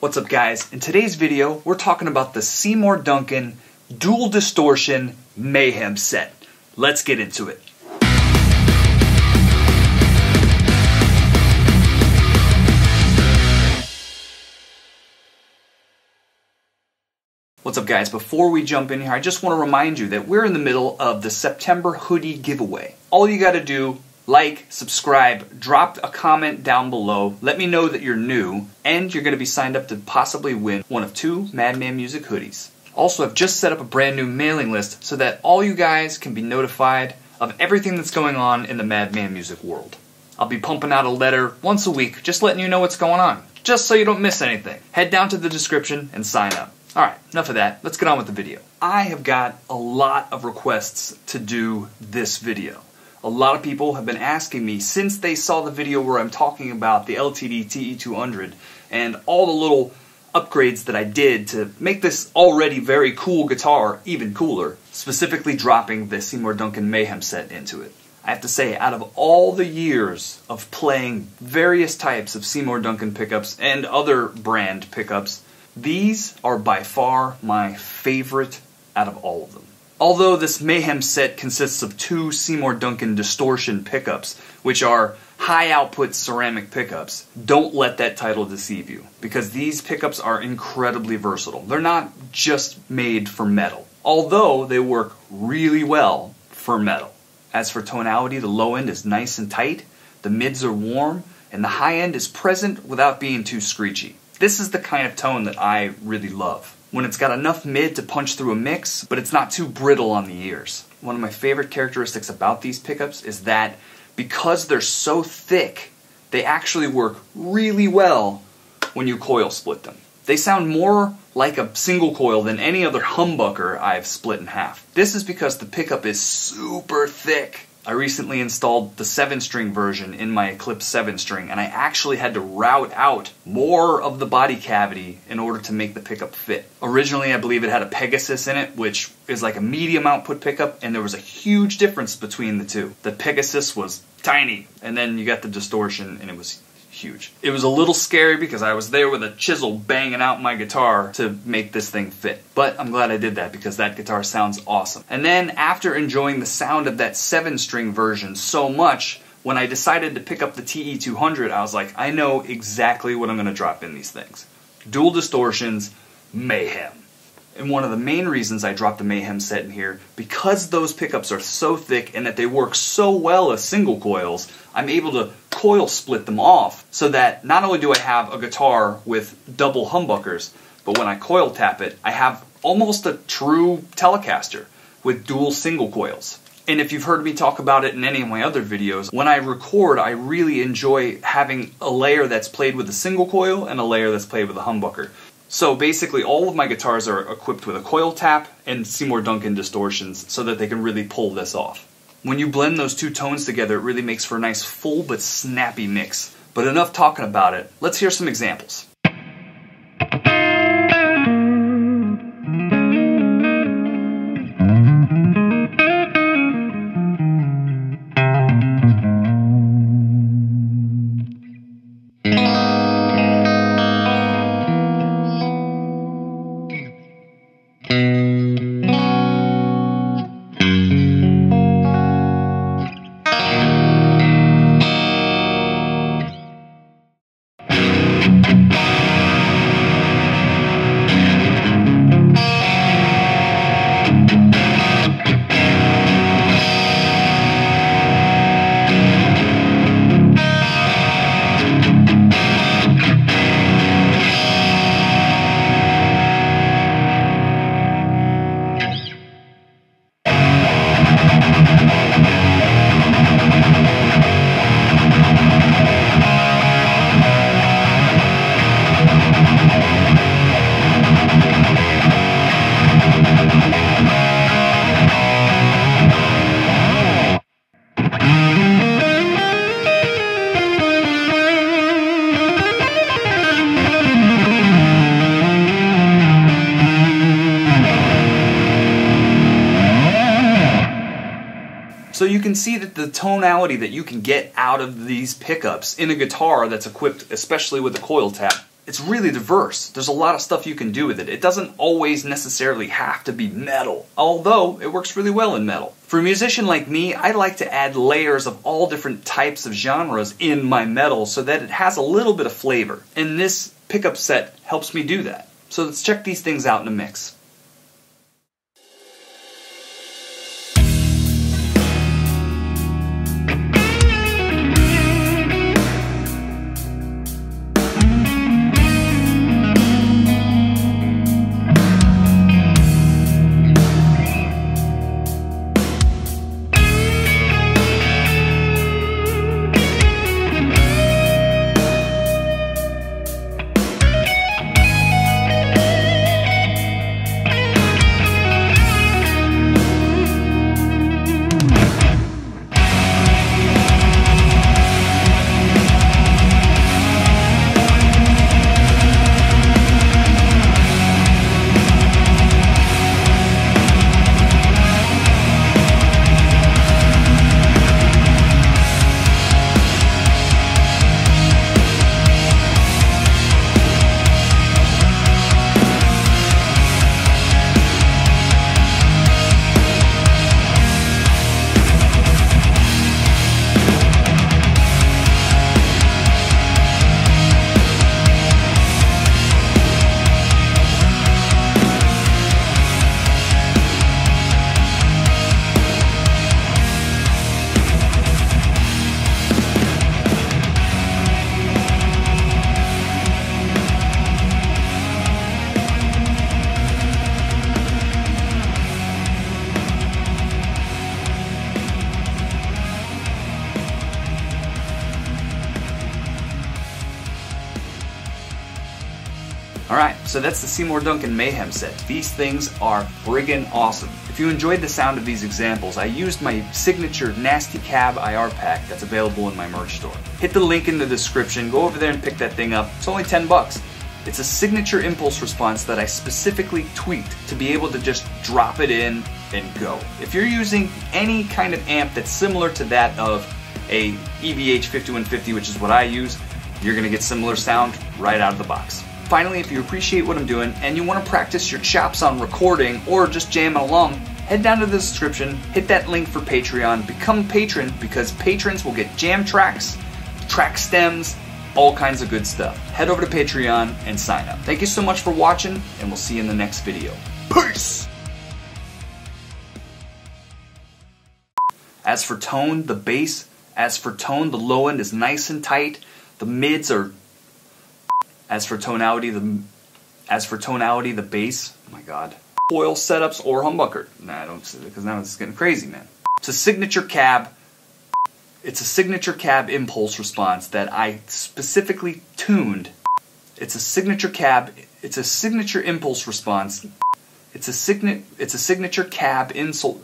What's up guys? In today's video we're talking about the Seymour Duncan Dual Distortion Mayhem set. Let's get into it. What's up guys? Before we jump in here, I just want to remind you that we're in the middle of the September hoodie giveaway. All you gotta do, like, subscribe, drop a comment down below, let me know that you're new, and you're going to be signed up to possibly win one of 2 Madman Music hoodies. Also, I've just set up a brand new mailing list so that all you guys can be notified of everything that's going on in the Madman Music world. I'll be pumping out a letter once a week, just letting you know what's going on, just so you don't miss anything. Head down to the description and sign up. Alright, enough of that, let's get on with the video. I have got a lot of requests to do this video. A lot of people have been asking me since they saw the video where I'm talking about the LTD TE200 and all the little upgrades that I did to make this already very cool guitar even cooler, specifically dropping the Seymour Duncan Mayhem set into it. I have to say, out of all the years of playing various types of Seymour Duncan pickups and other brand pickups, these are by far my favorite out of all of them. Although this Mayhem set consists of 2 Seymour Duncan Distortion pickups, which are high output ceramic pickups, don't let that title deceive you, because these pickups are incredibly versatile. They're not just made for metal, although they work really well for metal. As for tonality, the low end is nice and tight, the mids are warm, and the high end is present without being too screechy. This is the kind of tone that I really love, when it's got enough mid to punch through a mix, but it's not too brittle on the ears. One of my favorite characteristics about these pickups is that because they're so thick, they actually work really well when you coil split them. They sound more like a single coil than any other humbucker I've split in half. This is because the pickup is super thick. I recently installed the 7-string version in my Eclipse 7-string, and I actually had to route out more of the body cavity in order to make the pickup fit. Originally, I believe it had a Pegasus in it, which is like a medium output pickup, and there was a huge difference between the two. The Pegasus was tiny, and then you got the Distortion, and it was huge. It was a little scary because I was there with a chisel banging out my guitar to make this thing fit. But I'm glad I did that because that guitar sounds awesome. And then after enjoying the sound of that 7-string version so much, when I decided to pick up the TE200, I was like, I know exactly what I'm going to drop in these things. Dual Distortions, Mayhem. And one of the main reasons I dropped the Mayhem set in here, because those pickups are so thick and that they work so well as single coils, I'm able to coil split them off so that not only do I have a guitar with double humbuckers, but when I coil tap it, I have almost a true Telecaster with dual single coils. And if you've heard me talk about it in any of my other videos, when I record, I really enjoy having a layer that's played with a single coil and a layer that's played with a humbucker. So basically all of my guitars are equipped with a coil tap and Seymour Duncan distortions so that they can really pull this off. When you blend those 2 tones together, it really makes for a nice full but snappy mix. But enough talking about it, let's hear some examples. So you can see that the tonality that you can get out of these pickups in a guitar that's equipped especially with a coil tap it's really diverse. There's a lot of stuff you can do with it. It doesn't always necessarily have to be metal, although it works really well in metal. For a musician like me, I like to add layers of all different types of genres in my metal so that it has a little bit of flavor. And this pickup set helps me do that. So let's check these things out in a mix. Alright, so that's the Seymour Duncan Mayhem set. These things are friggin' awesome. If you enjoyed the sound of these examples, I used my signature Nasty Cab IR pack that's available in my merch store. Hit the link in the description, go over there and pick that thing up. It's only 10 bucks. It's a signature impulse response that I specifically tweaked to be able to just drop it in and go. If you're using any kind of amp that's similar to that of a EVH 5150, which is what I use, you're gonna get similar sound right out of the box. Finally, if you appreciate what I'm doing and you want to practice your chops on recording or just jamming along, head down to the description, hit that link for Patreon, become a patron because patrons will get jam tracks, track stems, all kinds of good stuff. Head over to Patreon and sign up. Thank you so much for watching, and we'll see you in the next video. Peace! As for tone, the bass, the low end is nice and tight, the mids are... As for tonality, the bass, oh my god. Foil setups or humbucker. Nah, don't say that because now it's getting crazy, man. It's a signature cab. It's a signature cab impulse response that I specifically tuned. It's a signature cab. It's a signature impulse response. It's a signature cab insult.